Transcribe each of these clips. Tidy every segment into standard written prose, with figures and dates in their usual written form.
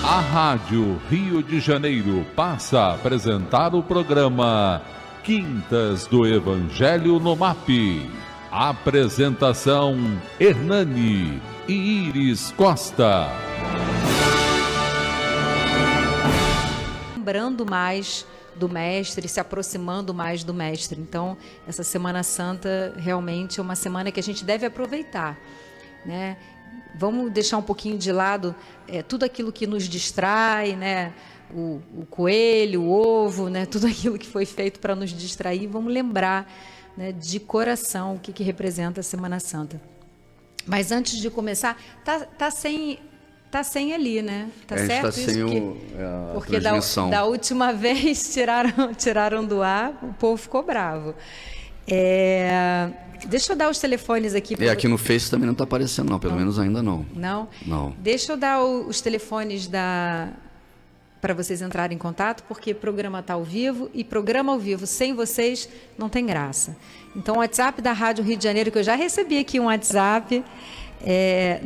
A Rádio Rio de Janeiro passa a apresentar o programa Quintas do Evangelho no MAP. Apresentação: Hernani e Iris Costa. Lembrando mais do Mestre, se aproximando mais do Mestre. Então, essa Semana Santa realmente é uma semana que a gente deve aproveitar, né? Vamos deixar um pouquinho de lado tudo aquilo que nos distrai, né? O coelho, o ovo, né? Tudo aquilo que foi feito para nos distrair. Vamos lembrar, né, de coração o que representa a Semana Santa. Mas antes de começar, tá sem ali, né? Tá certo? Tá sem porque transmissão. Da última vez tiraram do ar, o povo ficou bravo. Deixa eu dar os telefones aqui. Aqui no Face também não está aparecendo, não. Pelo menos ainda não. Não? Não. Deixa eu dar os telefones para vocês entrarem em contato, porque programa está ao vivo, e programa ao vivo sem vocês não tem graça. Então, o WhatsApp da Rádio Rio de Janeiro, que eu já recebi aqui um WhatsApp,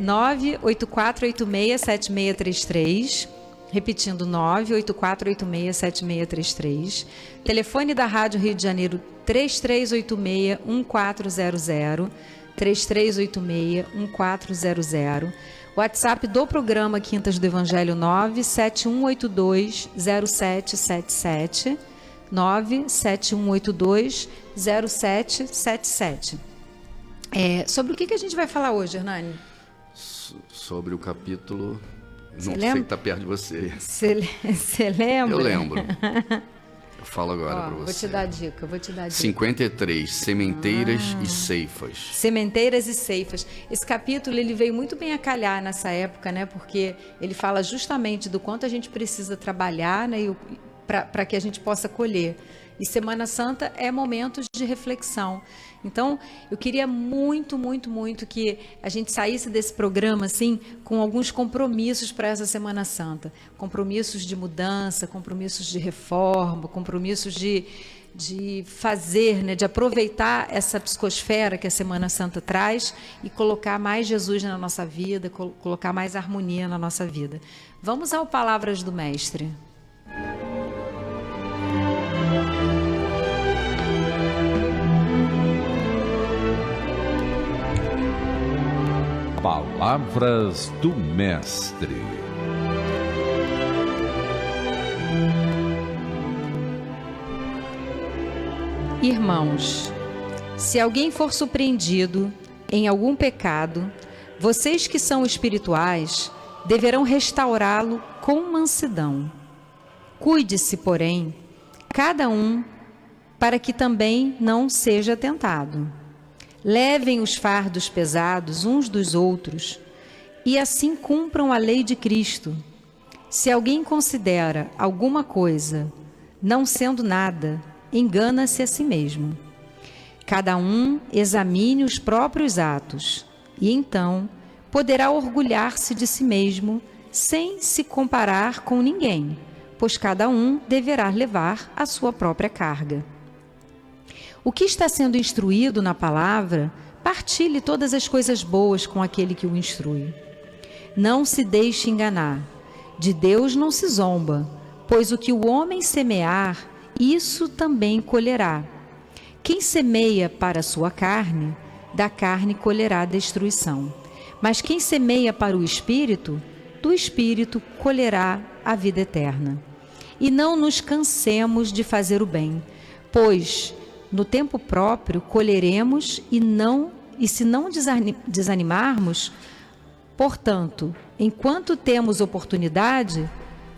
984867633. Repetindo, 984867633. Telefone da Rádio Rio de Janeiro, 3386-1400. 3386-1400. WhatsApp do programa Quintas do Evangelho, 971820777. 971820777. Sobre o que a gente vai falar hoje, Hernani? Sobre o capítulo... Não lembra? Sei que está perto de você. Você lembra? Eu lembro. Eu falo agora para você. Vou te dar dica. 53, sementeiras e ceifas. Sementeiras e ceifas. Esse capítulo ele veio muito bem a calhar nessa época, né? Porque ele fala justamente do quanto a gente precisa trabalhar, né? Para que a gente possa colher. E Semana Santa é momentos de reflexão. Então, eu queria muito, muito, muito que a gente saísse desse programa assim, com alguns compromissos para essa Semana Santa. Compromissos de mudança, compromissos de reforma, compromissos de fazer, né, de aproveitar essa psicosfera que a Semana Santa traz e colocar mais Jesus na nossa vida, colocar mais harmonia na nossa vida. Vamos ao Palavras do Mestre. Palavras do Mestre. Irmãos, se alguém for surpreendido em algum pecado, vocês que são espirituais deverão restaurá-lo com mansidão. Cuide-se, porém, cada um, para que também não seja tentado. Levem os fardos pesados uns dos outros e assim cumpram a lei de Cristo. Se alguém considera alguma coisa não sendo nada, engana-se a si mesmo. Cada um examine os próprios atos e então poderá orgulhar-se de si mesmo sem se comparar com ninguém, pois cada um deverá levar a sua própria carga. O que está sendo instruído na palavra, partilhe todas as coisas boas com aquele que o instrui. Não se deixe enganar. De Deus não se zomba, pois o que o homem semear, isso também colherá. Quem semeia para a sua carne, da carne colherá destruição. Mas quem semeia para o Espírito, do Espírito colherá a vida eterna. E não nos cansemos de fazer o bem, pois no tempo próprio colheremos e se não desanimarmos, portanto, enquanto temos oportunidade,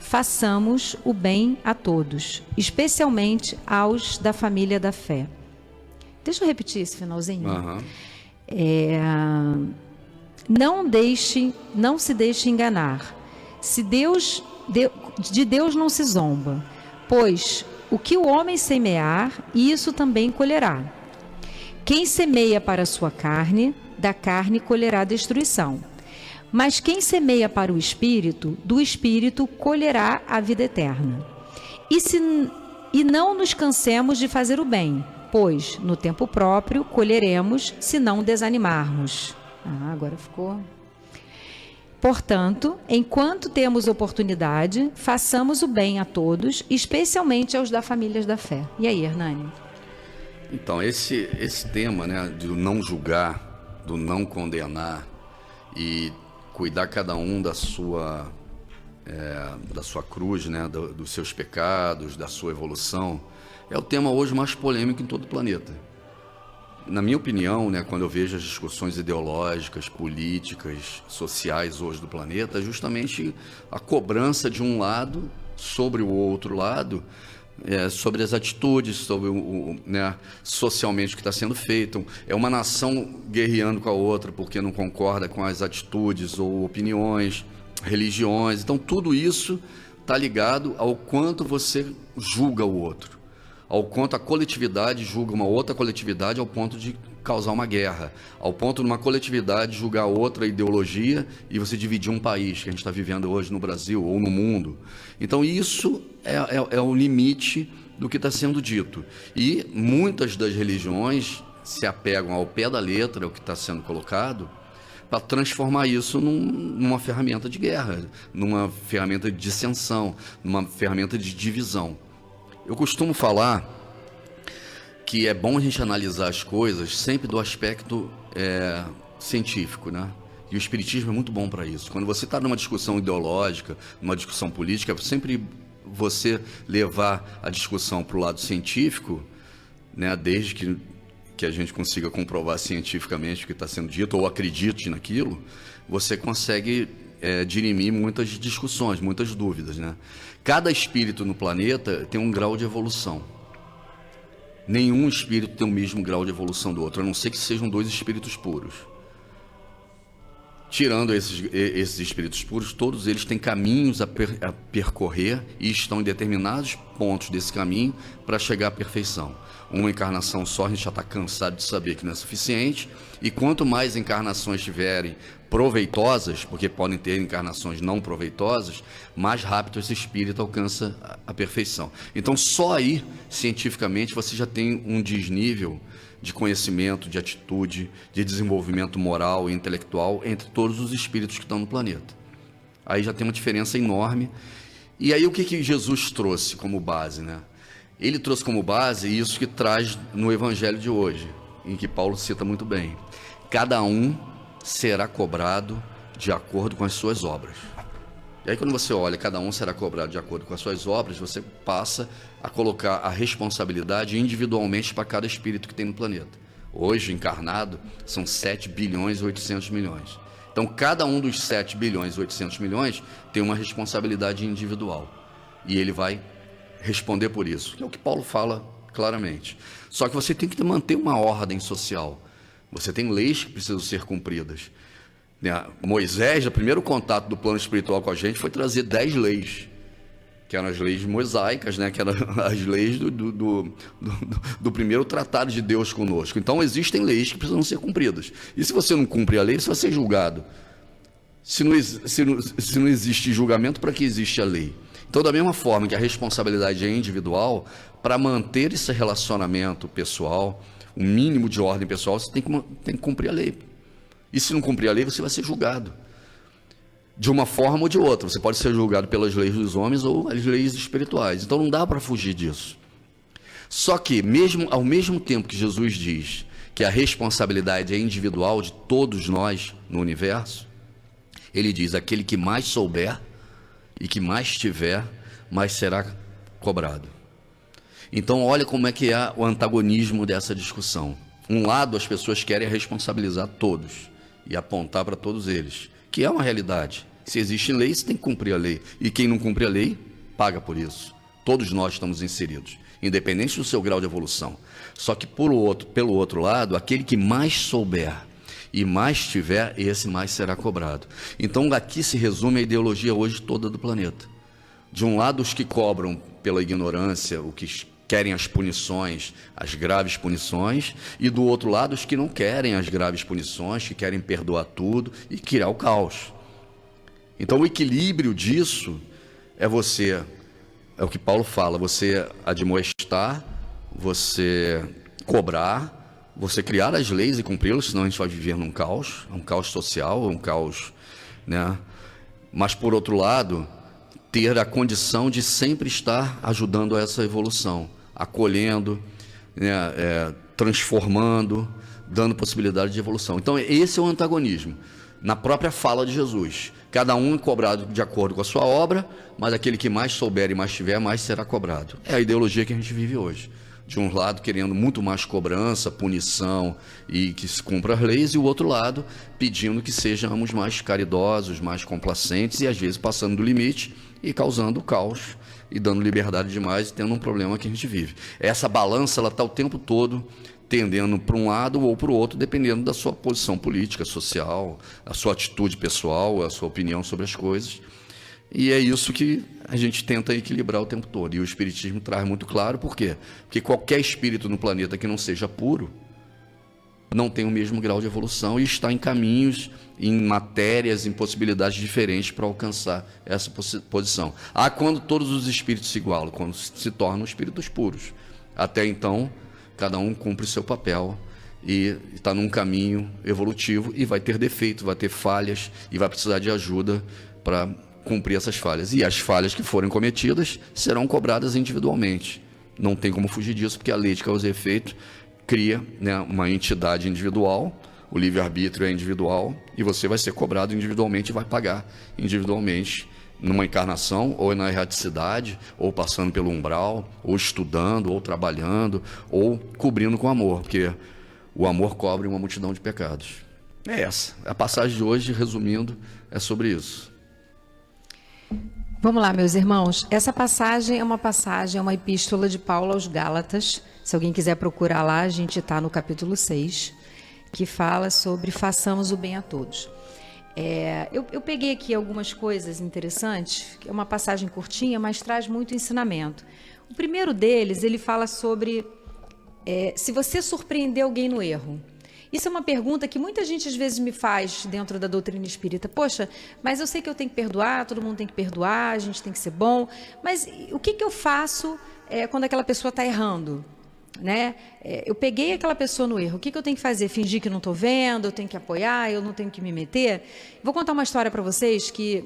façamos o bem a todos, especialmente aos da família da fé. Deixa eu repetir esse finalzinho. Não se deixe enganar. De Deus não se zomba, pois o que o homem semear, isso também colherá. Quem semeia para a sua carne, da carne colherá destruição. Mas quem semeia para o Espírito, do Espírito colherá a vida eterna. E não nos cansemos de fazer o bem, pois no tempo próprio colheremos, se não desanimarmos. Agora ficou. Portanto, enquanto temos oportunidade, façamos o bem a todos, especialmente aos da família da fé. E aí, Hernani? Então, esse tema, né, do não julgar, do não condenar e cuidar cada um da sua cruz, né, dos seus pecados, da sua evolução, é o tema hoje mais polêmico em todo o planeta. Na minha opinião, né, quando eu vejo as discussões ideológicas, políticas, sociais hoje do planeta, é justamente a cobrança de um lado sobre o outro lado, sobre as atitudes, sobre né, socialmente o que está sendo feito. É uma nação guerreando com a outra porque não concorda com as atitudes ou opiniões, religiões. Então, tudo isso está ligado ao quanto você julga o outro, ao quanto a coletividade julga uma outra coletividade ao ponto de causar uma guerra, ao ponto de uma coletividade julgar outra ideologia e você dividir um país, que a gente está vivendo hoje no Brasil ou no mundo. Então isso é o limite do que está sendo dito. E muitas das religiões se apegam ao pé da letra, o que está sendo colocado, para transformar isso numa ferramenta de guerra, numa ferramenta de dissensão, numa ferramenta de divisão. Eu costumo falar que é bom a gente analisar as coisas sempre do aspecto científico, né? E o espiritismo é muito bom para isso. Quando você está numa discussão ideológica, numa discussão política, sempre você levar a discussão para o lado científico, né? Desde que a gente consiga comprovar cientificamente o que está sendo dito, ou acredite naquilo, você consegue dirimir muitas discussões, muitas dúvidas, né? Cada espírito no planeta tem um grau de evolução. Nenhum espírito tem o mesmo grau de evolução do outro, a não ser que sejam dois espíritos puros. Tirando esses espíritos puros, todos eles têm caminhos a percorrer e estão em determinados pontos desse caminho para chegar à perfeição. Uma encarnação só, a gente já está cansado de saber que não é suficiente, e quanto mais encarnações tiverem proveitosas, porque podem ter encarnações não proveitosas, mais rápido esse espírito alcança a perfeição. Então, só aí, cientificamente, você já tem um desnível de conhecimento, de atitude, de desenvolvimento moral e intelectual entre todos os espíritos que estão no planeta. Aí já tem uma diferença enorme. E aí o que Jesus trouxe como base, né? Ele trouxe como base isso que traz no Evangelho de hoje, em que Paulo cita muito bem. Cada um será cobrado de acordo com as suas obras. E aí quando você olha, cada um será cobrado de acordo com as suas obras, você passa a colocar a responsabilidade individualmente para cada espírito que tem no planeta. Hoje, encarnado, são 7 bilhões e 800 milhões. Então, cada um dos 7 bilhões e 800 milhões tem uma responsabilidade individual. E ele vai responder por isso, que é o que Paulo fala claramente. Só que você tem que manter uma ordem social. Você tem leis que precisam ser cumpridas. Moisés, o primeiro contato do plano espiritual com a gente foi trazer 10 leis, que eram as leis mosaicas, né? Que eram as leis do primeiro tratado de Deus conosco. Então, existem leis que precisam ser cumpridas. E se você não cumpre a lei, você vai ser julgado. Se não existe julgamento, para que existe a lei? Então, da mesma forma que a responsabilidade é individual, para manter esse relacionamento pessoal, um mínimo de ordem pessoal, você tem que cumprir a lei. E se não cumprir a lei, você vai ser julgado. De uma forma ou de outra. Você pode ser julgado pelas leis dos homens ou as leis espirituais. Então não dá para fugir disso. Só que, ao mesmo tempo que Jesus diz que a responsabilidade é individual de todos nós no universo, ele diz: aquele que mais souber e que mais tiver, mais será cobrado. Então olha como é que é o antagonismo dessa discussão. Um lado, as pessoas querem responsabilizar todos e apontar para todos eles, que é uma realidade. Se existe lei, você tem que cumprir a lei. E quem não cumpre a lei, paga por isso. Todos nós estamos inseridos, independente do seu grau de evolução. Só que, pelo outro lado, aquele que mais souber e mais tiver, esse mais será cobrado. Então, aqui se resume a ideologia hoje toda do planeta. De um lado, os que cobram pela ignorância, o que querem as punições, as graves punições, e do outro lado os que não querem as graves punições, que querem perdoar tudo e criar o caos. Então o equilíbrio disso é o que Paulo fala, você admoestar, você cobrar, você criar as leis e cumpri-las, senão a gente vai viver num caos, um caos social, um caos, né, mas, por outro lado, ter a condição de sempre estar ajudando a essa evolução, acolhendo, né, transformando, dando possibilidade de evolução. Então, esse é o antagonismo, na própria fala de Jesus. Cada um é cobrado de acordo com a sua obra, mas aquele que mais souber e mais tiver, mais será cobrado. É a ideologia que a gente vive hoje. De um lado, querendo muito mais cobrança, punição e que se cumpra as leis, e o outro lado, pedindo que sejamos mais caridosos, mais complacentes e, às vezes, passando do limite e causando caos e dando liberdade demais e tendo um problema que a gente vive. Essa balança, ela está o tempo todo tendendo para um lado ou para o outro, dependendo da sua posição política, social, a sua atitude pessoal, a sua opinião sobre as coisas. E é isso que a gente tenta equilibrar o tempo todo. E o Espiritismo traz muito claro, por quê? Porque qualquer espírito no planeta que não seja puro não tem o mesmo grau de evolução e está em caminhos, em matérias, em possibilidades diferentes para alcançar essa posição. Há quando todos os espíritos se igualam, quando se tornam espíritos puros. Até então, cada um cumpre o seu papel e está num caminho evolutivo e vai ter defeito, vai ter falhas e vai precisar de ajuda para cumprir essas falhas. E as falhas que forem cometidas serão cobradas individualmente. Não tem como fugir disso, porque a lei de causa e efeito cria, né, uma entidade individual, o livre-arbítrio é individual, e você vai ser cobrado individualmente e vai pagar individualmente numa encarnação, ou na erraticidade, ou passando pelo umbral, ou estudando, ou trabalhando, ou cobrindo com amor, porque o amor cobre uma multidão de pecados. É essa. A passagem de hoje, resumindo, é sobre isso. Vamos lá, meus irmãos. Essa passagem é uma epístola de Paulo aos Gálatas. Se alguém quiser procurar lá, a gente está no capítulo 6, que fala sobre façamos o bem a todos. Eu peguei aqui algumas coisas interessantes, que é uma passagem curtinha, mas traz muito ensinamento. O primeiro deles, ele fala sobre se você surpreender alguém no erro. Isso é uma pergunta que muita gente às vezes me faz dentro da doutrina espírita. Poxa, mas eu sei que eu tenho que perdoar, todo mundo tem que perdoar, a gente tem que ser bom, mas o que eu faço quando aquela pessoa está errando? Né? Eu peguei aquela pessoa no erro, o que eu tenho que fazer? Fingir que não estou vendo, eu tenho que apoiar, eu não tenho que me meter? Vou contar uma história para vocês que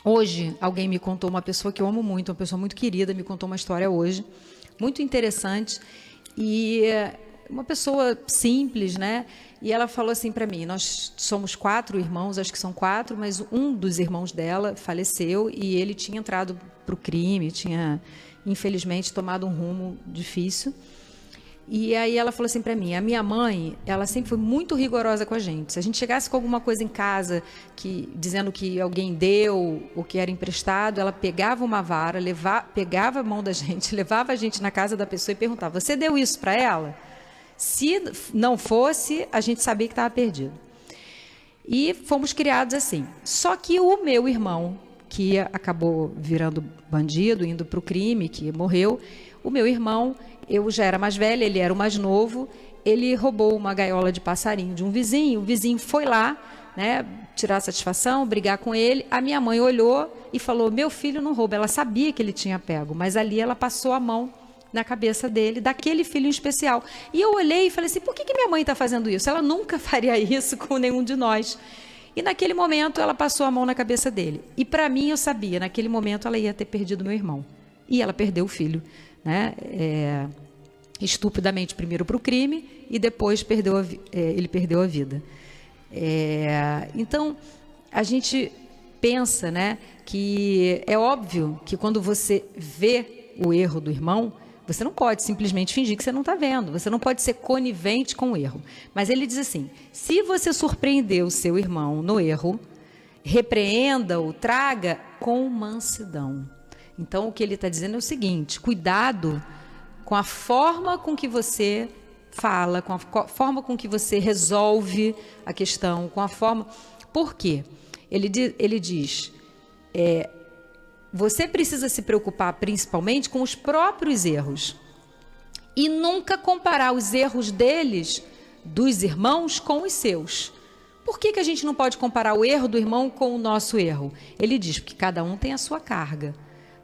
hoje alguém me contou, uma pessoa que eu amo muito, uma pessoa muito querida, me contou uma história hoje, muito interessante, e uma pessoa simples, né? E ela falou assim para mim, nós somos 4 irmãos, acho que são 4, mas um dos irmãos dela faleceu e ele tinha entrado para o crime, tinha, infelizmente, tomado um rumo difícil. E aí ela falou assim para mim, a minha mãe, ela sempre foi muito rigorosa com a gente. Se a gente chegasse com alguma coisa em casa, dizendo que alguém deu ou que era emprestado, ela pegava uma vara, pegava a mão da gente, levava a gente na casa da pessoa e perguntava, você deu isso para ela? Se não fosse, a gente sabia que estava perdido. E fomos criados assim. Só que o meu irmão, que acabou virando bandido, indo para o crime, que morreu, o meu irmão, eu já era mais velha, ele era o mais novo, ele roubou uma gaiola de passarinho de um vizinho, o vizinho foi lá, né, tirar satisfação, brigar com ele, a minha mãe olhou e falou, meu filho não rouba, ela sabia que ele tinha pego, mas ali ela passou a mão na cabeça dele, daquele filho em especial. E eu olhei e falei assim, por que minha mãe está fazendo isso? Ela nunca faria isso com nenhum de nós. E naquele momento ela passou a mão na cabeça dele. E para mim eu sabia, naquele momento ela ia ter perdido meu irmão. E ela perdeu o filho, né? Estupidamente primeiro para o crime e depois ele perdeu a vida. Então, a gente pensa, né, que é óbvio que quando você vê o erro do irmão, você não pode simplesmente fingir que você não está vendo. Você não pode ser conivente com o erro. Mas ele diz assim, se você surpreender o seu irmão no erro, repreenda-o, traga com mansidão. Então, o que ele está dizendo é o seguinte, cuidado com a forma com que você fala, com a forma com que você resolve a questão, com a forma... Por quê? Ele diz... Você precisa se preocupar principalmente com os próprios erros e nunca comparar os erros dos irmãos, com os seus. Por que a gente não pode comparar o erro do irmão com o nosso erro? Ele diz que cada um tem a sua carga.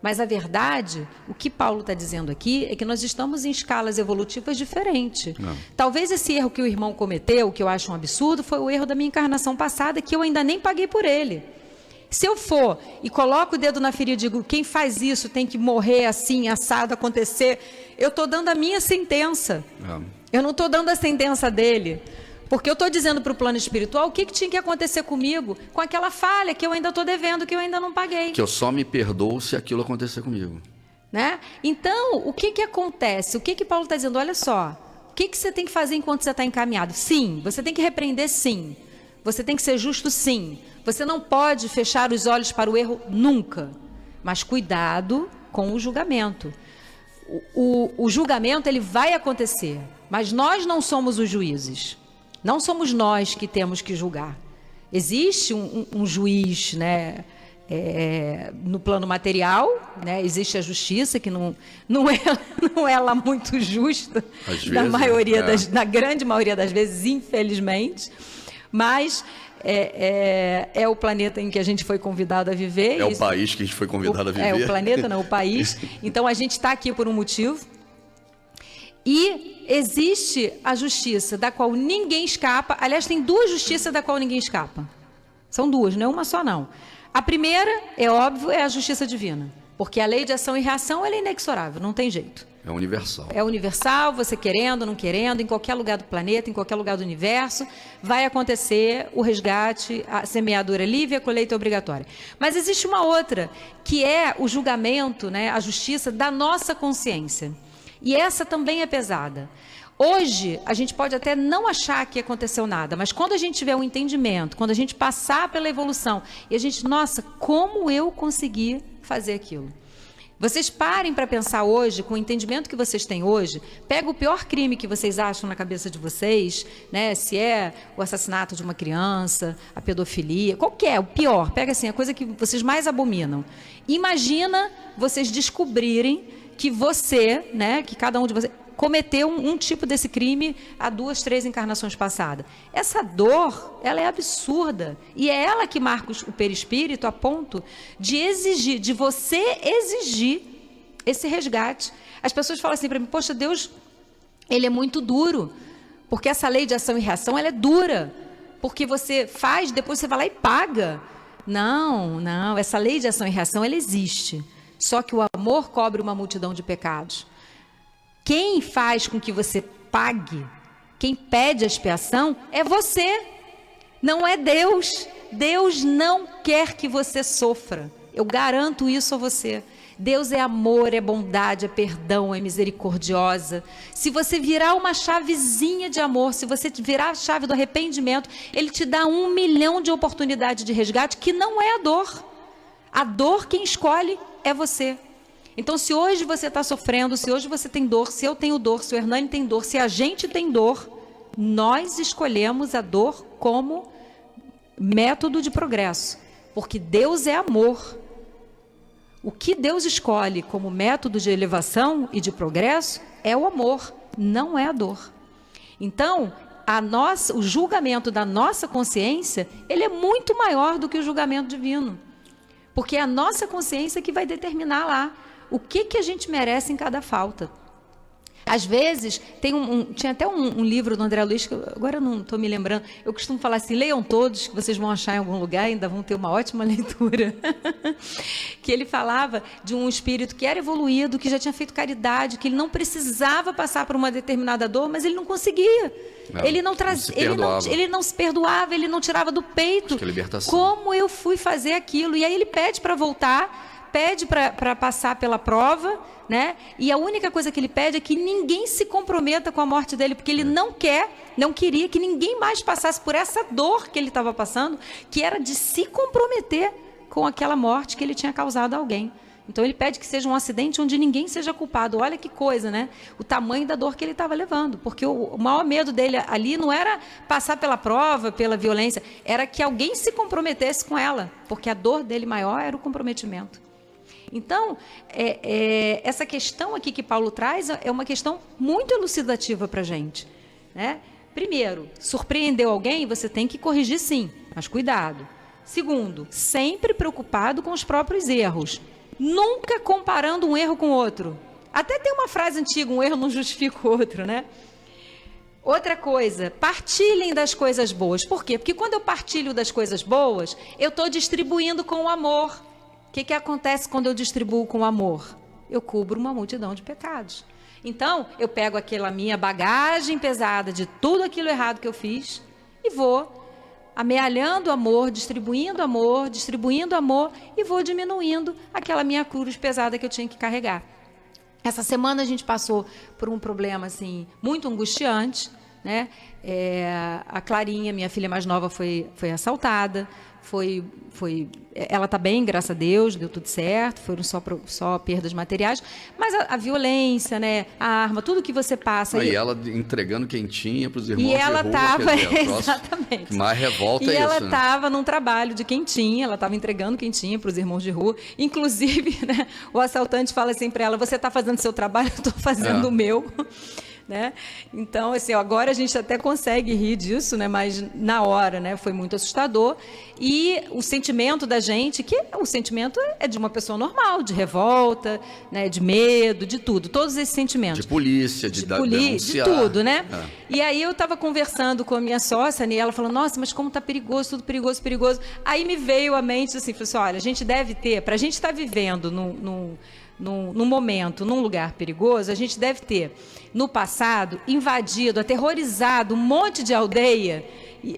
Mas a verdade, o que Paulo está dizendo aqui, é que nós estamos em escalas evolutivas diferentes. Talvez esse erro que o irmão cometeu, que eu acho um absurdo, foi o erro da minha encarnação passada, que eu ainda nem paguei por ele. Se eu for e coloco o dedo na ferida e digo, quem faz isso tem que morrer assim, assado, acontecer, eu estou dando a minha sentença. Eu não estou dando a sentença dele. Porque eu estou dizendo para o plano espiritual o que tinha que acontecer comigo com aquela falha que eu ainda estou devendo, que eu ainda não paguei. Que eu só me perdoo se aquilo acontecer comigo. Né? Então, o que acontece? O que Paulo está dizendo? Olha só, o que você tem que fazer enquanto você está encaminhado? Sim, você tem que repreender, sim. Você tem que ser justo, sim. Você não pode fechar os olhos para o erro nunca. Mas cuidado com o julgamento. O julgamento, ele vai acontecer. Mas nós não somos os juízes. Não somos nós que temos que julgar. Existe um juiz, né, no plano material, né, existe a justiça, que não é lá muito justa, às vezes, na grande maioria das vezes, infelizmente. Mas é o planeta em que a gente foi convidado a viver. O país que a gente foi convidado a viver. O planeta, não, o país. Então, a gente está aqui por um motivo. E existe a justiça da qual ninguém escapa. Aliás, tem duas justiças da qual ninguém escapa. São duas, não é uma só, não. A primeira, é óbvio, é a justiça divina. Porque a lei de ação e reação ela é inexorável, não tem jeito. É universal. É universal, você querendo, não querendo, em qualquer lugar do planeta, em qualquer lugar do universo, vai acontecer o resgate, a semeadura livre, a colheita obrigatória. Mas existe uma outra, que é o julgamento, né, a justiça da nossa consciência. E essa também é pesada. Hoje, a gente pode até não achar que aconteceu nada, mas quando a gente tiver um entendimento, quando a gente passar pela evolução, e a gente, nossa, como eu consegui fazer aquilo? Vocês parem para pensar hoje, com o entendimento que vocês têm hoje, pega o pior crime que vocês acham na cabeça de vocês, né? Se é o assassinato de uma criança, a pedofilia, qualquer, o pior, pega assim, a coisa que vocês mais abominam. Imagina vocês descobrirem que você, né, que cada um de vocês cometeu um tipo desse crime há 2, 3 encarnações passadas. Essa dor, ela é absurda. E é ela que marca o perispírito a ponto de exigir, de você exigir esse resgate. As pessoas falam assim para mim, poxa, Deus, ele é muito duro. Porque essa lei de ação e reação, ela é dura. Porque você faz, depois você vai lá e paga. Não, essa lei de ação e reação, ela existe. Só que o amor cobre uma multidão de pecados. Quem faz com que você pague, quem pede a expiação, é você, não é Deus. Deus não quer que você sofra. Eu garanto isso a você. Deus é amor, é bondade, é perdão, é misericordiosa. Se você virar uma chavezinha de amor, se você virar a chave do arrependimento, Ele te dá 1 milhão de oportunidades de resgate, que não é a dor. A dor quem escolhe é você. Então, se hoje você está sofrendo, se hoje você tem dor, se eu tenho dor, se o Hernani tem dor, se a gente tem dor, nós escolhemos a dor como método de progresso. Porque Deus é amor. O que Deus escolhe como método de elevação e de progresso é o amor, não é a dor. Então, o julgamento da nossa consciência, ele é muito maior do que o julgamento divino. Porque é a nossa consciência que vai determinar lá o que a gente merece em cada falta. Às vezes, tinha até um livro do André Luiz, que agora eu não estou me lembrando, eu costumo falar assim, leiam todos, que vocês vão achar em algum lugar, ainda vão ter uma ótima leitura. Que ele falava de um espírito que era evoluído, que já tinha feito caridade, que ele não precisava passar por uma determinada dor, mas ele não conseguia. Ele não se perdoava, ele não tirava do peito. Acho que é libertação. Como eu fui fazer aquilo? E aí ele pede para voltar, pede para passar pela prova, né? E a única coisa que ele pede é que ninguém se comprometa com a morte dele, porque ele não queria que ninguém mais passasse por essa dor que ele estava passando, que era de se comprometer com aquela morte que ele tinha causado a alguém. Então ele pede que seja um acidente onde ninguém seja culpado. Olha que coisa, né? O tamanho da dor que ele estava levando. Porque o maior medo dele ali não era passar pela prova, pela violência, era que alguém se comprometesse com ela, porque a dor dele maior era o comprometimento. Então, essa questão aqui que Paulo traz é uma questão muito elucidativa para a gente, né? Primeiro, surpreendeu alguém, você tem que corrigir sim, mas cuidado. Segundo, sempre preocupado com os próprios erros. Nunca comparando um erro com outro. Até tem uma frase antiga, um erro não justifica o outro, né? Outra coisa, partilhem das coisas boas. Por quê? Porque quando eu partilho das coisas boas, eu estou distribuindo com amor. O que acontece quando eu distribuo com amor? Eu cubro uma multidão de pecados. Então, eu pego aquela minha bagagem pesada de tudo aquilo errado que eu fiz e vou amealhando amor e vou diminuindo aquela minha cruz pesada que eu tinha que carregar. Essa semana a gente passou por um problema assim muito angustiante, né? A Clarinha, minha filha mais nova, foi assaltada. Ela está bem, graças a Deus, deu tudo certo, foram só perdas materiais, mas a violência, né, a arma, tudo que você passa... E ela entregando quentinha para os irmãos de rua. E ela estava, exatamente. Que mais revolta e é isso, ela estava num trabalho de quentinha, ela estava entregando quentinha para os irmãos de rua, inclusive, né, o assaltante fala assim para ela, você está fazendo seu trabalho, eu estou fazendo o meu... Né? Então, assim, agora a gente até consegue rir disso, né? Mas na hora, né, foi muito assustador. E o sentimento da gente, que o sentimento é de uma pessoa normal, de revolta, né, de medo, de tudo, todos esses sentimentos. De polícia, de denunciar. De tudo, né? E aí eu estava conversando com a minha sócia, né, e ela falou, nossa, mas como tá perigoso, tudo perigoso, perigoso. Aí me veio à mente assim, falou assim, olha, a gente deve ter, para a gente estar vivendo num momento, num lugar perigoso, a gente deve ter, no passado, invadido, aterrorizado um monte de aldeia,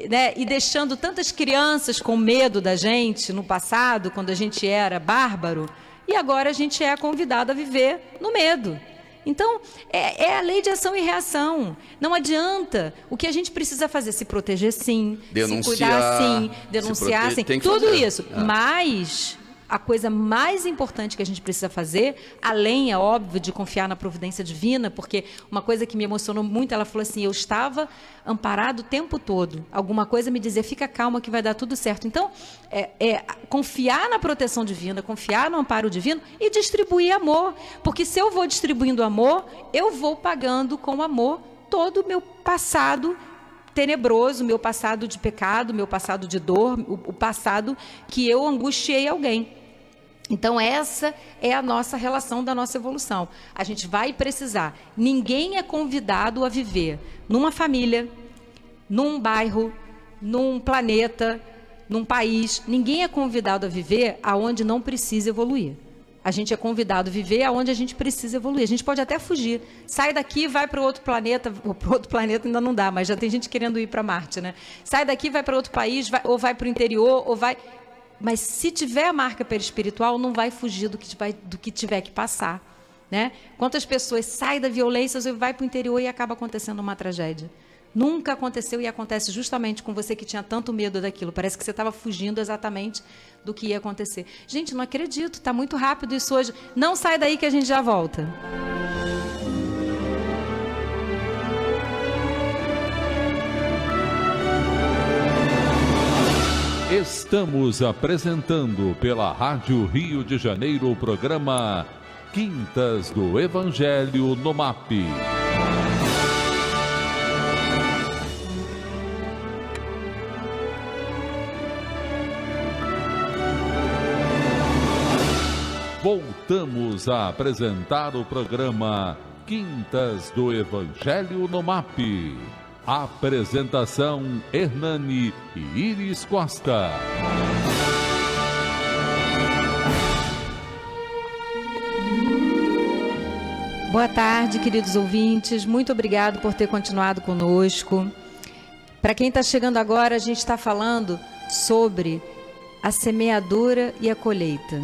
né, e deixando tantas crianças com medo da gente no passado, quando a gente era bárbaro, e agora a gente é convidado a viver no medo. Então, é a lei de ação e reação. Não adianta. O que a gente precisa fazer? Se proteger, sim. Denunciar, se cuidar, sim. Denunciar, sim. Tudo fazer. Isso. Mas... a coisa mais importante que a gente precisa fazer, além, é óbvio, de confiar na providência divina, porque uma coisa que me emocionou muito, ela falou assim, eu estava amparado o tempo todo. Alguma coisa me dizia, fica calma que vai dar tudo certo. Então, confiar na proteção divina, confiar no amparo divino e distribuir amor. Porque se eu vou distribuindo amor, eu vou pagando com amor todo o meu passado tenebroso, meu passado de pecado, meu passado de dor, o passado que eu angustiei alguém. Então, essa é a nossa relação da nossa evolução. A gente vai precisar. Ninguém é convidado a viver numa família, num bairro, num planeta, num país. Ninguém é convidado a viver aonde não precisa evoluir. A gente é convidado a viver aonde a gente precisa evoluir. A gente pode até fugir. Sai daqui, vai para outro planeta. Para outro planeta ainda não dá, mas já tem gente querendo ir para Marte, né? Sai daqui, vai para outro país, ou vai para o interior, ou vai... Mas se tiver a marca perispiritual, não vai fugir do que tiver que passar, né? Quantas pessoas saem da violência e vai para o interior e acaba acontecendo uma tragédia? Nunca aconteceu e acontece justamente com você que tinha tanto medo daquilo. Parece que você estava fugindo exatamente do que ia acontecer. Gente, não acredito, está muito rápido isso hoje. Não sai daí que a gente já volta. Estamos apresentando pela Rádio Rio de Janeiro o programa Quintas do Evangelho no MAP. Voltamos a apresentar o programa Quintas do Evangelho no MAP. Apresentação Hernani e Iris Costa. Boa tarde, queridos ouvintes. Muito obrigado por ter continuado conosco. Para quem está chegando agora, a gente está falando sobre a semeadura e a colheita.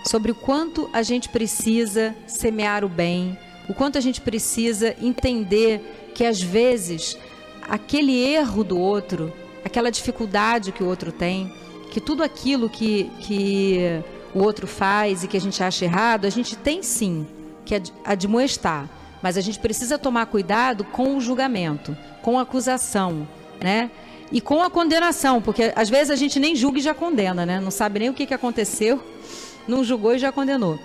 Sobre o quanto a gente precisa semear o bem, o quanto a gente precisa entender que, às vezes, aquele erro do outro, aquela dificuldade que o outro tem, que tudo aquilo que o outro faz e que a gente acha errado, a gente tem sim que admoestar, mas a gente precisa tomar cuidado com o julgamento, com a acusação, né? E com a condenação, porque às vezes a gente nem julga e já condena, né? Não sabe nem o que aconteceu, não julgou e já condenou.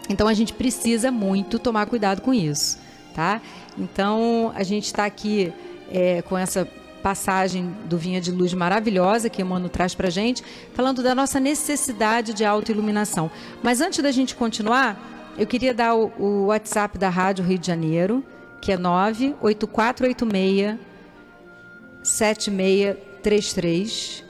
Então a gente precisa muito tomar cuidado com isso, tá? Então a gente está aqui com essa passagem do Vinha de Luz maravilhosa que Emmanuel traz para a gente, falando da nossa necessidade de autoiluminação. Mas antes da gente continuar, eu queria dar o WhatsApp da Rádio Rio de Janeiro, que é 98486-7633.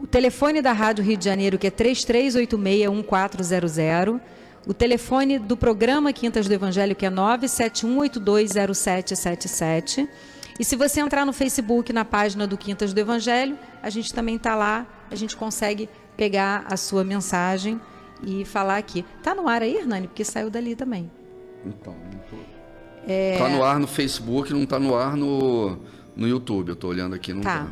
O telefone da Rádio Rio de Janeiro, que é 3386-1400. O telefone do programa Quintas do Evangelho, que é 971820777. E se você entrar no Facebook, na página do Quintas do Evangelho, a gente também está lá, a gente consegue pegar a sua mensagem e falar aqui. Tá no ar aí, Hernani? Porque saiu dali também. Então, tá no ar no Facebook, não tá no ar no YouTube. Eu tô olhando aqui, não tá.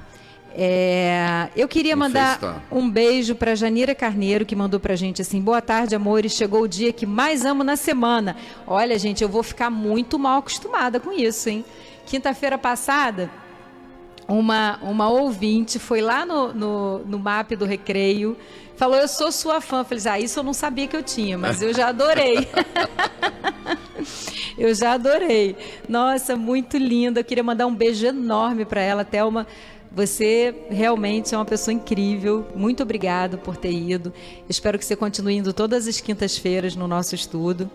Eu queria mandar um beijo para Janira Carneiro, que mandou pra gente assim: boa tarde, amores, chegou o dia que mais amo na semana. Olha, gente, eu vou ficar muito mal acostumada com isso, hein? Quinta-feira passada, uma ouvinte foi lá no MAP do Recreio, falou: eu sou sua fã. Eu falei: isso eu não sabia que eu tinha, mas eu já adorei. Eu já adorei. Nossa, muito linda. Eu queria mandar um beijo enorme para ela, Thelma. Você realmente é uma pessoa incrível. Muito obrigado por ter ido. Espero que você continue indo todas as quintas-feiras no nosso estudo.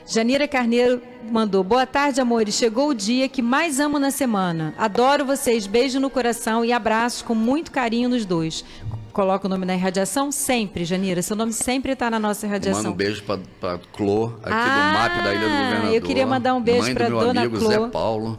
Janira Carneiro mandou: boa tarde, amores. Chegou o dia que mais amo na semana. Adoro vocês. Beijo no coração e abraços com muito carinho nos dois. Coloca o nome na irradiação sempre, Janira. Seu nome sempre está na nossa irradiação. Manda um beijo para Clô, aqui do MAP da Ilha do Governador. Eu queria mandar um beijo para dona amigo Clô. Zé Paulo,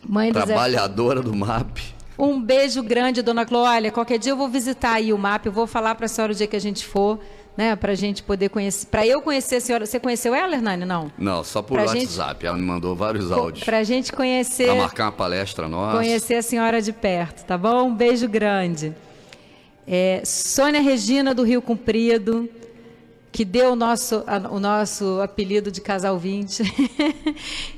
mãe do trabalhadora do MAP. Um beijo grande, dona Clô. Olha, qualquer dia eu vou visitar aí o MAP, eu vou falar para a senhora o dia que a gente for, né, para a gente poder conhecer, para eu conhecer a senhora. Você conheceu ela, Hernani? Não? Não, só por WhatsApp. Ela me mandou vários áudios. Para a gente conhecer. Para marcar uma palestra nossa. Conhecer a senhora de perto, tá bom? Um beijo grande. Sônia Regina, do Rio Comprido, que deu o nosso apelido de Casal 20.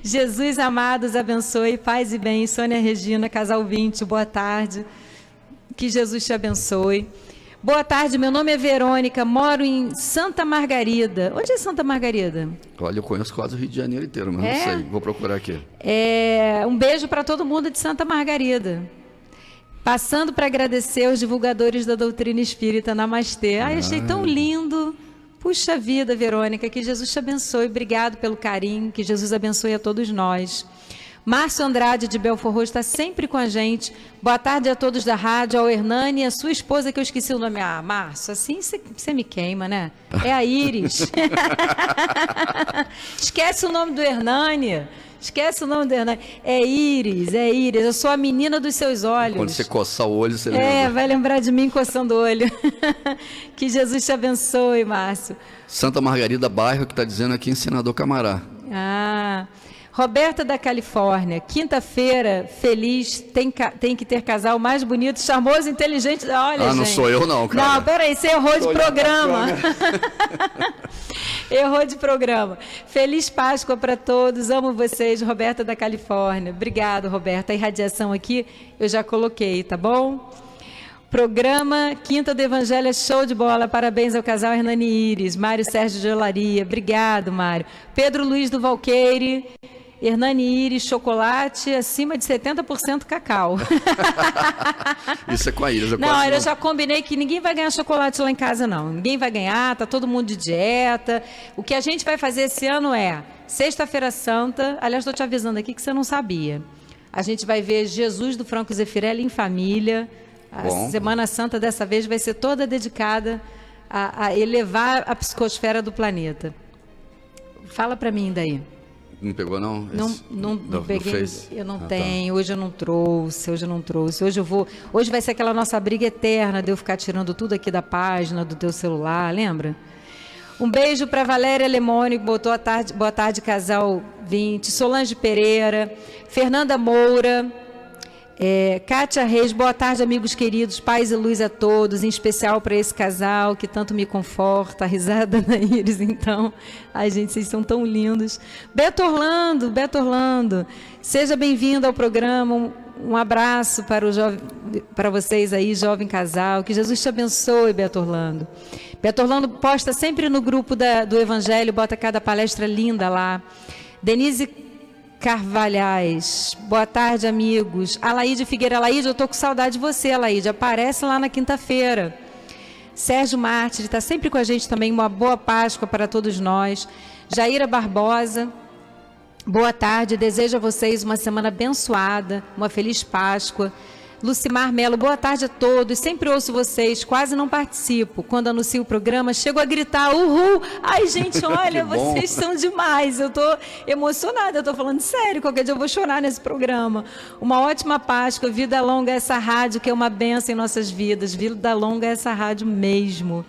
Jesus amados, abençoe, paz e bem. Sônia Regina, Casal 20, boa tarde. Que Jesus te abençoe. Boa tarde, meu nome é Verônica, moro em Santa Margarida. Onde é Santa Margarida? Olha, eu conheço quase o Rio de Janeiro inteiro, mas não sei, vou procurar aqui. Um beijo para todo mundo de Santa Margarida. Passando para agradecer aos divulgadores da doutrina espírita. Namastê. Ai, achei tão lindo. Puxa vida, Verônica, que Jesus te abençoe. Obrigado pelo carinho, que Jesus abençoe a todos nós. Márcio Andrade, de Belfort Roxo, está sempre com a gente. Boa tarde a todos da rádio, ao Hernani e a sua esposa, que eu esqueci o nome. Ah, Márcio, assim você me queima, né? É a Íris. Esquece o nome do Hernani. Esquece o nome do Hernani. É Íris. Eu sou a menina dos seus olhos. Quando você coçar o olho, você lembra. Vai lembrar de mim coçando o olho. Que Jesus te abençoe, Márcio. Santa Margarida, bairro, que está dizendo aqui em Senador Camará. Roberta da Califórnia, quinta-feira, feliz, tem que ter casal mais bonito, charmoso, inteligente. Olha, gente. Não sou eu não, cara. Não, peraí, você errou de programa. Errou de programa. Feliz Páscoa para todos, amo vocês, Roberta da Califórnia. Obrigado, Roberta. A irradiação aqui eu já coloquei, tá bom? Programa Quinta do Evangelho é show de bola. Parabéns ao casal Hernani e Íris. Mário Sérgio de Olaria. Obrigado, Mário. Pedro Luiz do Valqueire. Hernani e Íris, chocolate acima de 70% cacau. Isso é com a Íris. Não, eu já combinei que ninguém vai ganhar chocolate lá em casa, não. Ninguém vai ganhar, tá todo mundo de dieta. O que a gente vai fazer esse ano é Sexta-feira Santa. Aliás, estou te avisando aqui que você não sabia. A gente vai ver Jesus do Franco Zeffirelli em família. A Semana Santa dessa vez vai ser toda dedicada a elevar a psicosfera do planeta. Fala para mim daí. Não pegou, não? Não peguei. Eu não tenho. Hoje eu não trouxe. Hoje vai ser aquela nossa briga eterna de eu ficar tirando tudo aqui da página do teu celular, lembra? Um beijo para Valéria Lemone, que botou boa tarde, casal 20. Solange Pereira, Fernanda Moura, Kátia Reis, boa tarde, amigos queridos, paz e luz a todos, em especial para esse casal que tanto me conforta, a risada da Íris, então, ai gente, vocês são tão lindos. Beto Orlando, seja bem-vindo ao programa, um abraço para vocês aí, jovem casal, que Jesus te abençoe, Beto Orlando. Beto Orlando posta sempre no grupo do Evangelho, bota cada palestra linda lá. Denise Carvalhais, boa tarde, amigos. Alaide Figueira, Alaide, eu tô com saudade de você, Alaide, aparece lá na quinta-feira. Sérgio Mártir está sempre com a gente também, uma boa Páscoa para todos nós. Jaira Barbosa, Boa tarde, desejo a vocês uma semana abençoada, uma feliz Páscoa. Lucimar Melo, boa tarde a todos, sempre ouço vocês, quase não participo. Quando anuncio o programa, chego a gritar, uhul! Ai, gente, olha, vocês são demais, eu tô emocionada, eu tô falando sério, qualquer dia eu vou chorar nesse programa. Uma ótima Páscoa, vida longa essa rádio, que é uma bênção em nossas vidas, vida longa essa rádio mesmo.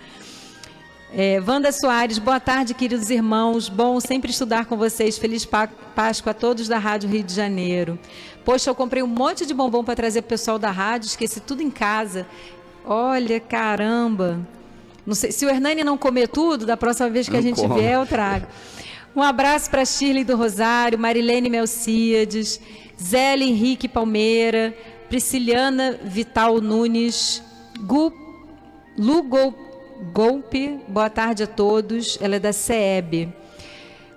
Wanda Soares, boa tarde, queridos irmãos, bom sempre estudar com vocês, feliz Páscoa a todos da Rádio Rio de Janeiro. Poxa, eu comprei um monte de bombom para trazer para o pessoal da rádio, esqueci tudo em casa. Olha, caramba. Não sei, se o Hernani não comer tudo, da próxima vez que a gente vier, eu trago. Um abraço para Shirley do Rosário, Marilene Melcíades, Zélia Henrique Palmeira, Prisciliana Vital Nunes, Lu Golpe, boa tarde a todos, ela é da SEB.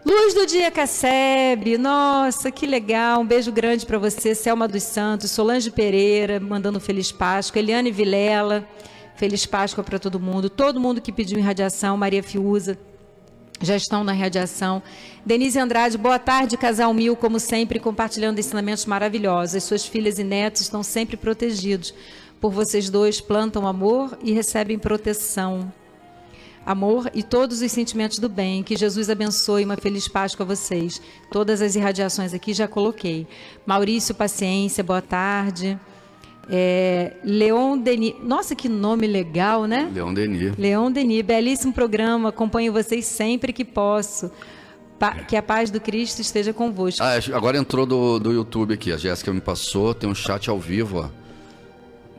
Luz do Dia Casseb, nossa, que legal, um beijo grande para você, Selma dos Santos, Solange Pereira, mandando Feliz Páscoa, Eliane Vilela, Feliz Páscoa para todo mundo que pediu irradiação, Maria Fiuza, já estão na radiação. Denise Andrade, boa tarde, casal Mil, como sempre, compartilhando ensinamentos maravilhosos, as suas filhas e netos estão sempre protegidos, por vocês dois plantam amor e recebem proteção. Amor e todos os sentimentos do bem. Que Jesus abençoe, uma feliz Páscoa a vocês. Todas as irradiações aqui já coloquei. Maurício Paciência, boa tarde. Leon Denis. Nossa, que nome legal, né? Leon Denis. Leon Denis, belíssimo programa. Acompanho vocês sempre que posso. Que a paz do Cristo esteja convosco. Agora entrou do YouTube aqui. A Jéssica me passou. Tem um chat ao vivo, ó.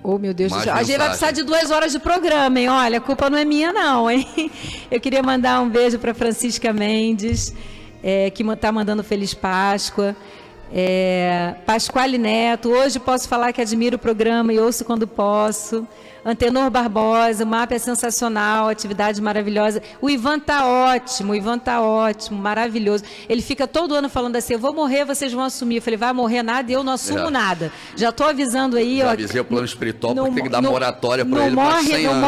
Oh, meu Deus do céu. A gente vai precisar de 2 horas de programa, hein? Olha, a culpa não é minha, não, hein? Eu queria mandar um beijo para Francisca Mendes, que está mandando Feliz Páscoa. Pasquale Neto, hoje posso falar que admiro o programa e ouço quando posso. Antenor Barbosa, o mapa é sensacional, atividade maravilhosa. O Ivan tá ótimo, maravilhoso. Ele fica todo ano falando assim, eu vou morrer, vocês vão assumir. Eu falei, vai morrer nada e eu não assumo nada. Já estou avisando aí. Já avisei o plano espiritual porque tem que dar moratória para ele por 100 anos.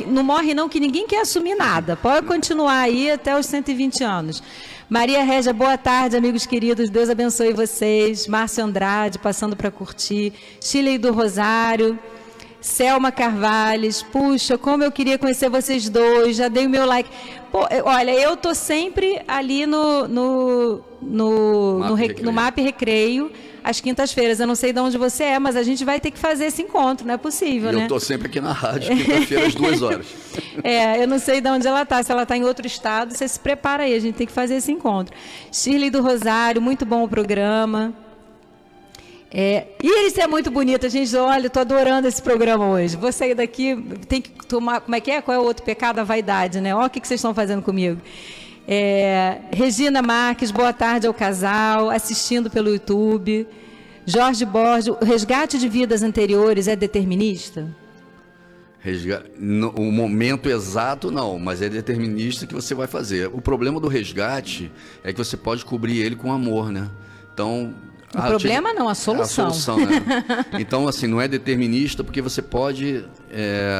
Não morre não, que ninguém quer assumir nada. Pode continuar aí até os 120 anos. Maria Régia, boa tarde, amigos queridos, Deus abençoe vocês. Márcio Andrade, passando para curtir. Shirley do Rosário. Selma Carvalhes, puxa, como eu queria conhecer vocês dois, já dei o meu like. Pô, olha, eu tô sempre ali no MAP Recreio, às quintas-feiras. Eu não sei de onde você é, mas a gente vai ter que fazer esse encontro, não é possível, né? Eu tô sempre aqui na rádio, quinta-feira às 2 horas. Eu não sei de onde ela tá, se ela tá em outro estado, você se prepara aí, a gente tem que fazer esse encontro. Shirley do Rosário, muito bom o programa. Iris é muito bonita, gente. Olha, estou adorando esse programa hoje. Vou sair daqui, tem que tomar. Como é que é? Qual é o outro pecado? A vaidade, né? Olha o que vocês estão fazendo comigo. Regina Marques, boa tarde ao casal, assistindo pelo YouTube. Jorge Borges, o resgate de vidas anteriores é determinista? O momento exato não, mas é determinista que você vai fazer. O problema do resgate é que você pode cobrir ele com amor, né? Então. O problema não, a solução. A solução, né? Então, assim, não é determinista porque você pode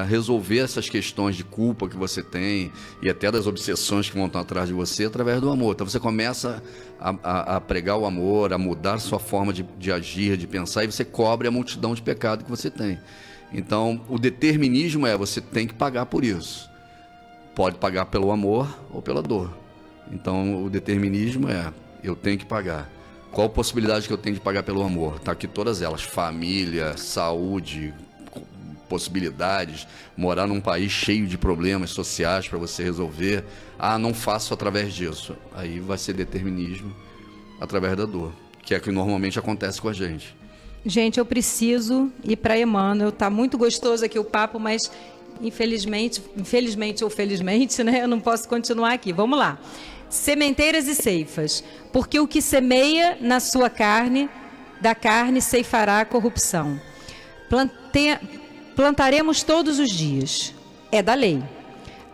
resolver essas questões de culpa que você tem e até das obsessões que vão estar atrás de você através do amor. Então, você começa a pregar o amor, a mudar sua forma de agir, de pensar, e você cobre a multidão de pecado que você tem. Então, o determinismo você tem que pagar por isso. Pode pagar pelo amor ou pela dor. Então, o determinismo eu tenho que pagar. Qual a possibilidade que eu tenho de pagar pelo amor? Está aqui todas elas, família, saúde, possibilidades, morar num país cheio de problemas sociais para você resolver. Não faço através disso. Aí vai ser determinismo através da dor, que é o que normalmente acontece com a gente. Gente, eu preciso ir para Emmanuel, tá muito gostoso aqui o papo, mas infelizmente ou felizmente, né, eu não posso continuar aqui. Vamos lá. Sementeiras e ceifas, porque o que semeia na sua carne, da carne ceifará a corrupção. Plantaremos todos os dias, é da lei.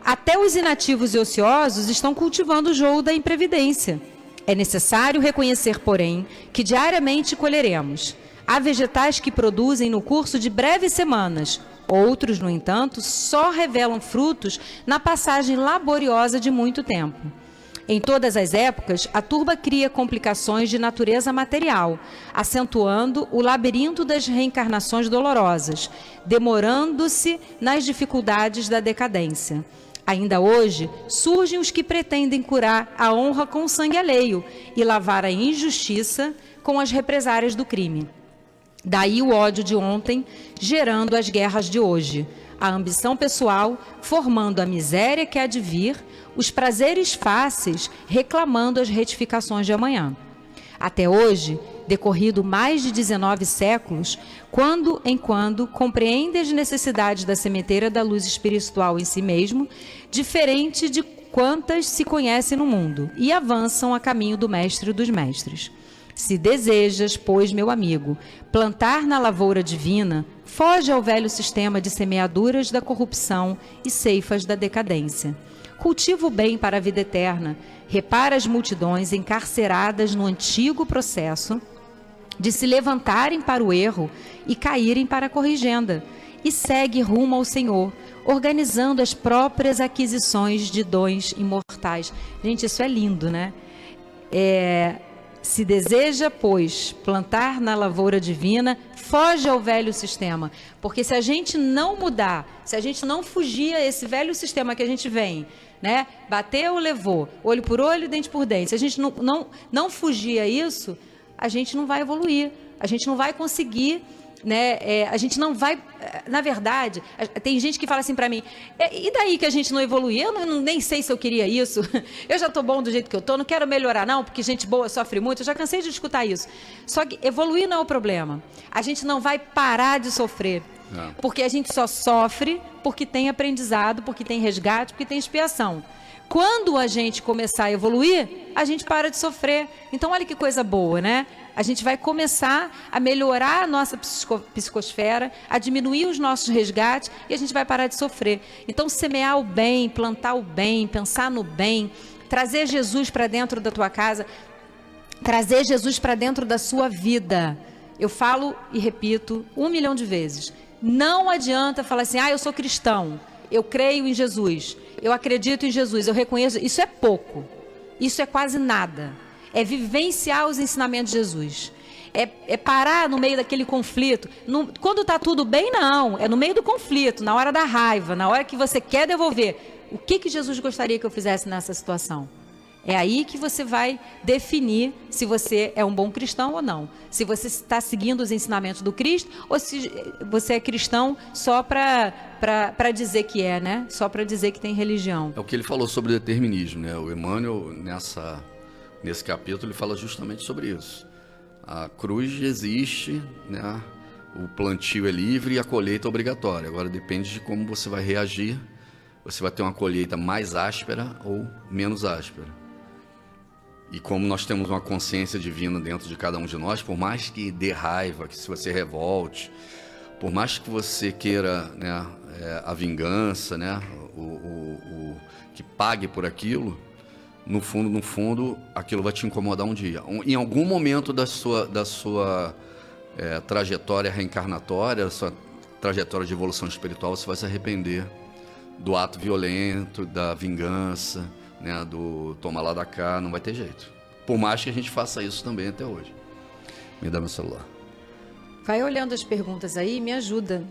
Até os inativos e ociosos estão cultivando o joio da imprevidência. É necessário reconhecer, porém, que diariamente colheremos. Há vegetais que produzem no curso de breves semanas. Outros, no entanto, só revelam frutos na passagem laboriosa de muito tempo. Em todas as épocas, a turba cria complicações de natureza material, acentuando o labirinto das reencarnações dolorosas, demorando-se nas dificuldades da decadência. Ainda hoje, surgem os que pretendem curar a honra com o sangue alheio e lavar a injustiça com as represárias do crime. Daí o ódio de ontem, gerando as guerras de hoje. A ambição pessoal, formando a miséria que há de vir, os prazeres fáceis, reclamando as retificações de amanhã. Até hoje, decorrido mais de 19 séculos, quando em quando compreende as necessidades da sementeira da luz espiritual em si mesmo, diferente de quantas se conhecem no mundo, e avançam a caminho do mestre dos mestres. Se desejas, pois, meu amigo, plantar na lavoura divina, foge ao velho sistema de semeaduras da corrupção e ceifas da decadência. Cultiva o bem para a vida eterna, repara as multidões encarceradas no antigo processo de se levantarem para o erro e caírem para a corrigenda, e segue rumo ao Senhor, organizando as próprias aquisições de dons imortais. Gente, isso é lindo, né? Se deseja, pois, plantar na lavoura divina, foge ao velho sistema. Porque se a gente não mudar, se a gente não fugir a esse velho sistema que a gente vem, né? Bateu, levou, olho por olho, dente por dente. Se a gente não fugir a isso, a gente não vai evoluir, a gente não vai conseguir, né? A gente não vai, na verdade, tem gente que fala assim para mim, e daí que a gente não evoluiu? Eu nem sei se eu queria isso, eu já estou bom do jeito que eu estou, não quero melhorar não, porque gente boa sofre muito, eu já cansei de escutar isso. Só que evoluir não é o problema, a gente não vai parar de sofrer, porque a gente só sofre porque tem aprendizado, porque tem resgate, porque tem expiação. Quando a gente começar a evoluir, a gente para de sofrer. Então, olha que coisa boa, né? A gente vai começar a melhorar a nossa psicosfera, a diminuir os nossos resgates e a gente vai parar de sofrer. Então, semear o bem, plantar o bem, pensar no bem, trazer Jesus para dentro da tua casa, trazer Jesus para dentro da sua vida. Eu falo e repito 1 milhão de vezes. Não adianta falar assim, eu sou cristão, eu creio em Jesus, eu acredito em Jesus, eu reconheço. Isso é pouco, isso é quase nada. É vivenciar os ensinamentos de Jesus. É parar no meio daquele conflito. Quando está tudo bem, não. É no meio do conflito, na hora da raiva, na hora que você quer devolver. O que Jesus gostaria que eu fizesse nessa situação? É aí que você vai definir se você é um bom cristão ou não. Se você está seguindo os ensinamentos do Cristo ou se você é cristão só para dizer que é, né? Só para dizer que tem religião. É o que ele falou sobre determinismo, né? O Emmanuel, nesse capítulo, ele fala justamente sobre isso. A cruz existe, né? O plantio é livre e a colheita é obrigatória. Agora depende de como você vai reagir. Você vai ter uma colheita mais áspera ou menos áspera. E como nós temos uma consciência divina dentro de cada um de nós, por mais que dê raiva, que se você revolte, por mais que você queira, né, a vingança, né, que pague por aquilo, no fundo, aquilo vai te incomodar um dia. Em algum momento da sua trajetória reencarnatória, da sua trajetória de evolução espiritual, você vai se arrepender do ato violento, da vingança, né, do toma lá da cá, não vai ter jeito. Por mais que a gente faça isso também até hoje. Me dá meu celular. Vai olhando as perguntas aí, me ajuda.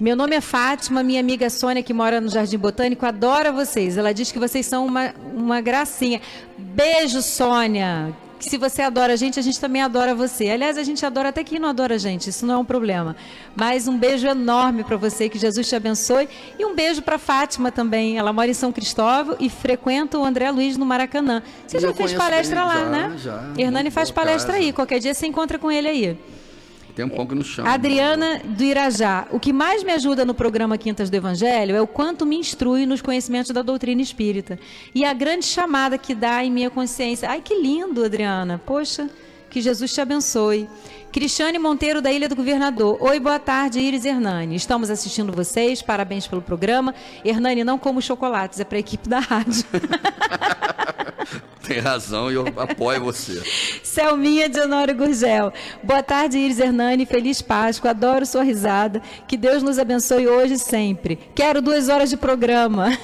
Meu nome é Fátima, minha amiga Sônia, que mora no Jardim Botânico, adora vocês. Ela diz que vocês são uma gracinha. Beijo, Sônia. Que se você adora a gente também adora você. Aliás, a gente adora até quem não adora a gente, isso não é um problema. Mas um beijo enorme para você, que Jesus te abençoe. E um beijo para Fátima também. Ela mora em São Cristóvão e frequenta o André Luiz no Maracanã. Você já fez palestra lá, né? Já. Hernani faz palestra aí, qualquer dia você encontra com ele aí. Tem um pouco no chão. Adriana do Irajá. O que mais me ajuda no programa Quintas do Evangelho é o quanto me instrui nos conhecimentos da doutrina espírita. E a grande chamada que dá em minha consciência. Ai, que lindo, Adriana. Poxa, que Jesus te abençoe. Cristiane Monteiro, da Ilha do Governador. Oi, boa tarde, Iris e Hernani. Estamos assistindo vocês, parabéns pelo programa. Hernani, não como chocolates, é para a equipe da rádio. Tem razão e eu apoio você. Selminha de Honório Gurgel. Boa tarde, Iris Hernani. Feliz Páscoa. Adoro sua risada. Que Deus nos abençoe hoje e sempre. Quero 2 horas de programa.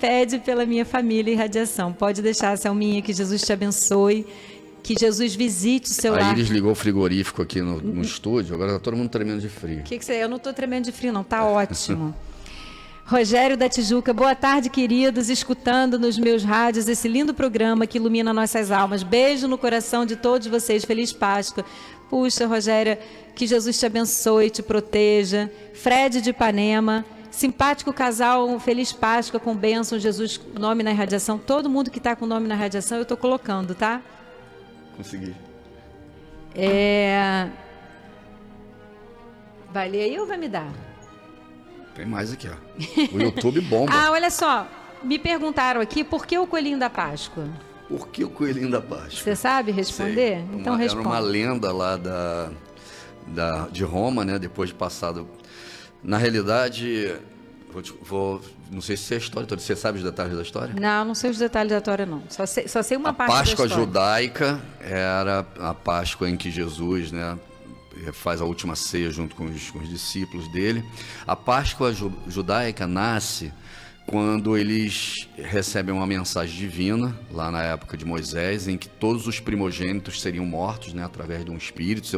Pede pela minha família e radiação. Pode deixar, Selminha, que Jesus te abençoe. Que Jesus visite o seu lar. A Iris ligou o frigorífico aqui no estúdio, agora está todo mundo tremendo de frio. Eu não estou tremendo de frio, não. Tá ótimo. Rogério da Tijuca, boa tarde, queridos, escutando nos meus rádios esse lindo programa que ilumina nossas almas. Beijo no coração de todos vocês. Feliz Páscoa. Puxa, Rogério, que Jesus te abençoe e te proteja. Fred de Ipanema, simpático casal, Feliz Páscoa com bênção, Jesus, nome na irradiação. Todo mundo que está com nome na irradiação eu estou colocando, tá? Consegui. Vai ler aí ou vai me dar? Tem mais aqui, ó. O YouTube bomba. Olha só. Me perguntaram aqui por que o coelhinho da Páscoa? Por que o coelhinho da Páscoa? Você sabe responder? Sei. Então responda. Era uma lenda lá de Roma, né? Depois de passado. Na realidade, não sei se é a história toda. Você sabe os detalhes da história? Não sei os detalhes da história, não. Só sei uma parte da história. A Páscoa judaica era a Páscoa em que Jesus, né, faz a última ceia junto com os discípulos dele. A Páscoa judaica nasce quando eles recebem uma mensagem divina, lá na época de Moisés, em que todos os primogênitos seriam mortos, né, através de um espírito,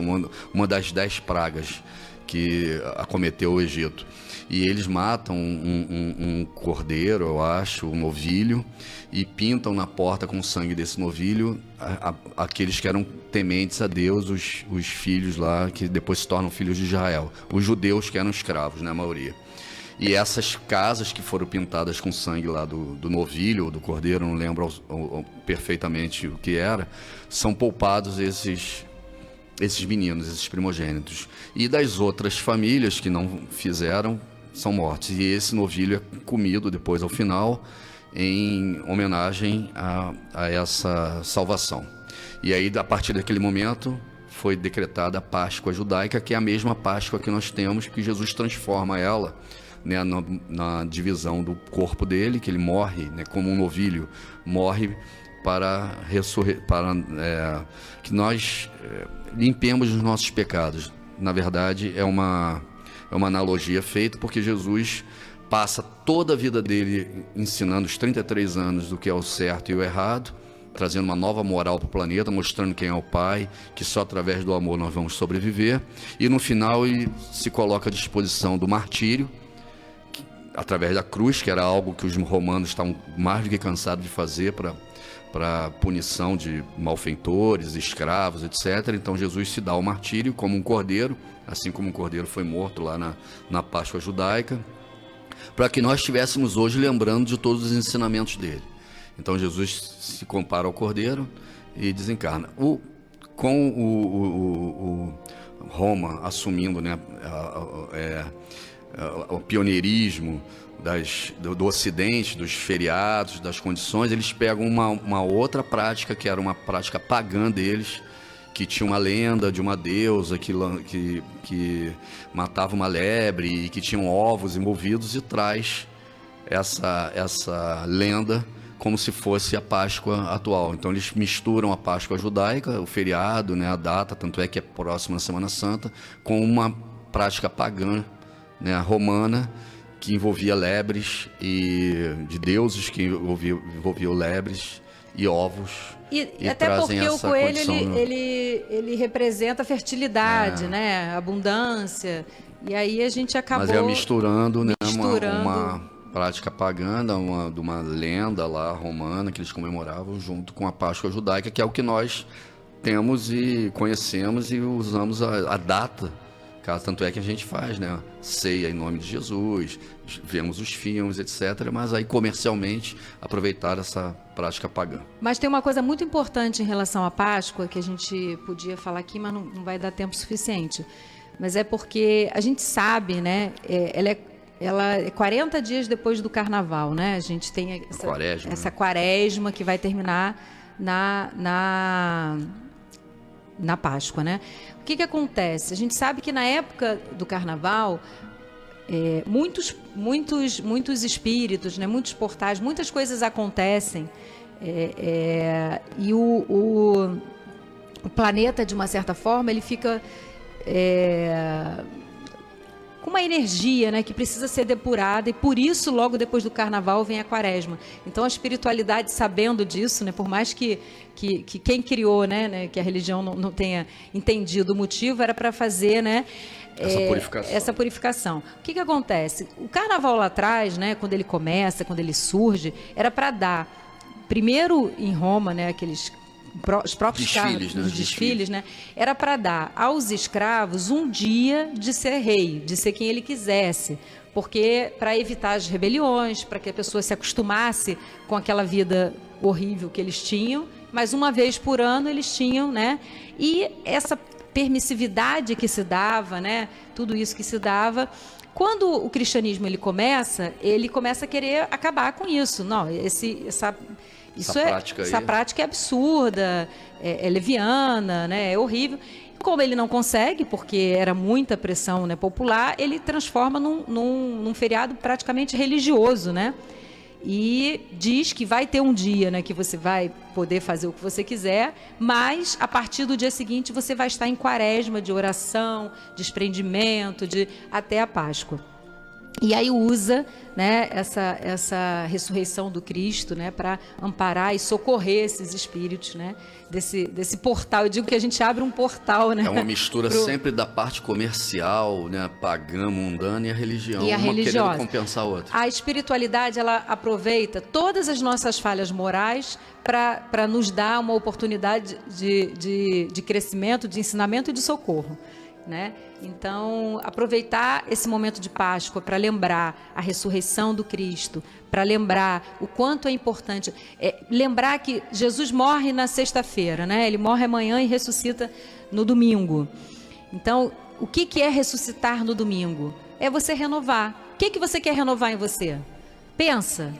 uma das 10 pragas que acometeu o Egito. E eles matam um cordeiro, eu acho, um novilho, e pintam na porta com o sangue desse novilho aqueles que eram tementes a Deus, os filhos lá, que depois se tornam filhos de Israel. Os judeus que eram escravos, né, a maioria. E essas casas que foram pintadas com sangue lá do novilho, ou do cordeiro, não lembro perfeitamente o que era, são poupados esses meninos, esses primogênitos. E das outras famílias que não fizeram, são mortos. E esse novilho é comido depois, ao final, em homenagem a essa salvação. E aí, a partir daquele momento, foi decretada a Páscoa judaica, que é a mesma Páscoa que nós temos, que Jesus transforma ela, né, na divisão do corpo dele, que ele morre, né, como um novilho morre para que nós limpemos os nossos pecados. Na verdade, é uma analogia feita porque Jesus passa toda a vida dele ensinando os 33 anos do que é o certo e o errado, trazendo uma nova moral para o planeta, mostrando quem é o Pai, que só através do amor nós vamos sobreviver. E no final ele se coloca à disposição do martírio, através da cruz, que era algo que os romanos estavam mais do que cansados de fazer para punição de malfeitores, escravos, etc. Então Jesus se dá ao martírio como um cordeiro, assim como um cordeiro foi morto lá na Páscoa judaica, para que nós estivéssemos hoje lembrando de todos os ensinamentos dele. Então Jesus se compara ao cordeiro e desencarna. Com Roma assumindo, né, o pioneirismo do Ocidente, dos feriados, das condições, eles pegam uma outra prática, que era uma prática pagã deles, que tinha uma lenda de uma deusa que matava uma lebre e que tinham ovos envolvidos, e traz essa lenda como se fosse a Páscoa atual. Então eles misturam a Páscoa judaica, o feriado, né, a data, tanto é que é próxima da Semana Santa, com uma prática pagã, né, romana, que envolvia lebres e de deuses que envolviam lebres e ovos. E até porque o coelho ele representa a fertilidade, né, abundância. E aí a gente acabou Mas misturando, né, uma prática pagã, de uma lenda lá romana que eles comemoravam junto com a Páscoa judaica, que é o que nós temos e conhecemos e usamos a data. Tanto é que a gente faz, né, ceia em nome de Jesus, vemos os filmes, etc. Mas aí comercialmente aproveitar essa prática pagã. Mas tem uma coisa muito importante em relação à Páscoa, que a gente podia falar aqui, mas não vai dar tempo suficiente. Mas é porque a gente sabe, né, ela é 40 dias depois do Carnaval, né? A gente tem essa quaresma que vai terminar na Páscoa, né? O que acontece? A gente sabe que na época do Carnaval, muitos espíritos, né, muitos portais, muitas coisas acontecem E o planeta, de uma certa forma, ele fica com uma energia, né, que precisa ser depurada, e por isso, logo depois do carnaval, vem a quaresma. Então, a espiritualidade, sabendo disso, né, por mais que quem criou, né, que a religião não tenha entendido o motivo, era para fazer, né, essa purificação. O que acontece? O carnaval lá atrás, né, quando ele começa, quando ele surge, era para dar, primeiro em Roma, né, os próprios desfiles, né? Era para dar aos escravos um dia de ser rei, de ser quem ele quisesse, porque para evitar as rebeliões, para que a pessoa se acostumasse com aquela vida horrível que eles tinham, mas uma vez por ano eles tinham, né? E essa permissividade que se dava, né? Tudo isso que se dava. Quando o cristianismo ele começa a querer acabar com isso. Não, essa prática é absurda, é leviana, né, é horrível. Como ele não consegue, porque era muita pressão, né, popular, ele transforma num feriado praticamente religioso, né? E diz que vai ter um dia, né, que você vai poder fazer o que você quiser, mas a partir do dia seguinte você vai estar em quaresma de oração, desprendimento, até a Páscoa. E aí usa, né, essa ressurreição do Cristo, né, para amparar e socorrer esses espíritos, né, desse portal. Eu digo que a gente abre um portal, né? É uma mistura sempre da parte comercial, né, pagã, mundana, e a religião. E a religiosa. Querendo compensar a outra. A espiritualidade, ela aproveita todas as nossas falhas morais para nos dar uma oportunidade de crescimento, de ensinamento e de socorro, né? Então, aproveitar esse momento de Páscoa para lembrar a ressurreição do Cristo, para lembrar o quanto é importante, lembrar que Jesus morre na sexta-feira, né? Ele morre amanhã e ressuscita no domingo. Então, o que é ressuscitar no domingo? É você renovar. O que você quer renovar em você? Pensa,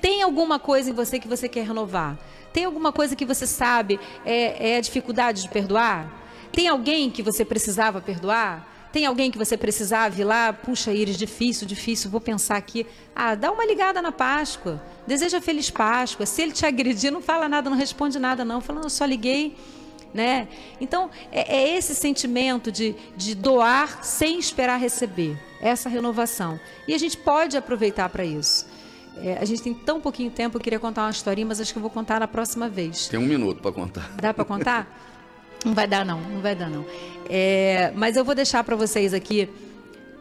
tem alguma coisa em você que você quer renovar? Tem alguma coisa que você sabe é a dificuldade de perdoar? Tem alguém que você precisava perdoar? Tem alguém que você precisava ir lá? Puxa, Iris, difícil, vou pensar aqui. Dá uma ligada na Páscoa. Deseja Feliz Páscoa. Se ele te agredir, não fala nada, não responde nada, não. Falando, eu só liguei, né? Então, é esse sentimento de doar sem esperar receber. Essa renovação. E a gente pode aproveitar para isso. A gente tem tão pouquinho tempo, eu queria contar uma historinha, mas acho que eu vou contar na próxima vez. Tem 1 minuto para contar. Dá para contar? Não vai dar não. Mas eu vou deixar para vocês aqui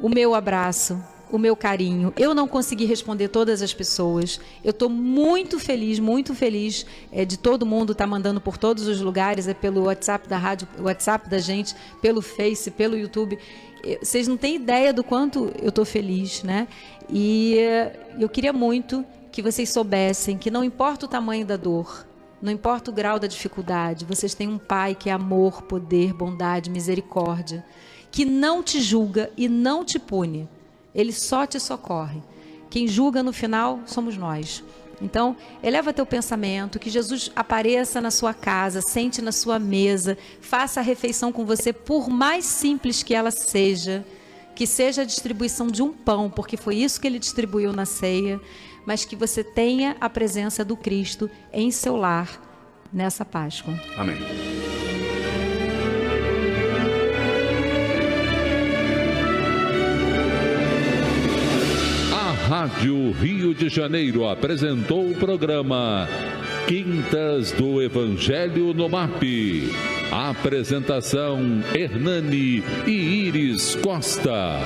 o meu abraço, o meu carinho. Eu não consegui responder todas as pessoas. Eu estou muito feliz de todo mundo estar mandando por todos os lugares, pelo WhatsApp da rádio, WhatsApp da gente, pelo Face, pelo YouTube. Vocês não têm ideia do quanto eu estou feliz, né? E eu queria muito que vocês soubessem que não importa o tamanho da dor, não importa o grau da dificuldade, vocês têm um Pai que é amor, poder, bondade, misericórdia, que não te julga e não te pune. Ele só te socorre. Quem julga no final somos nós. Então, eleva teu pensamento, que Jesus apareça na sua casa, sente na sua mesa, faça a refeição com você, por mais simples que ela seja, que seja a distribuição de um pão, porque foi isso que ele distribuiu na ceia, mas que você tenha a presença do Cristo em seu lar nessa Páscoa. Amém. A Rádio Rio de Janeiro apresentou o programa Quintas do Evangelho no MAP. Apresentação Hernani e Iris Costa.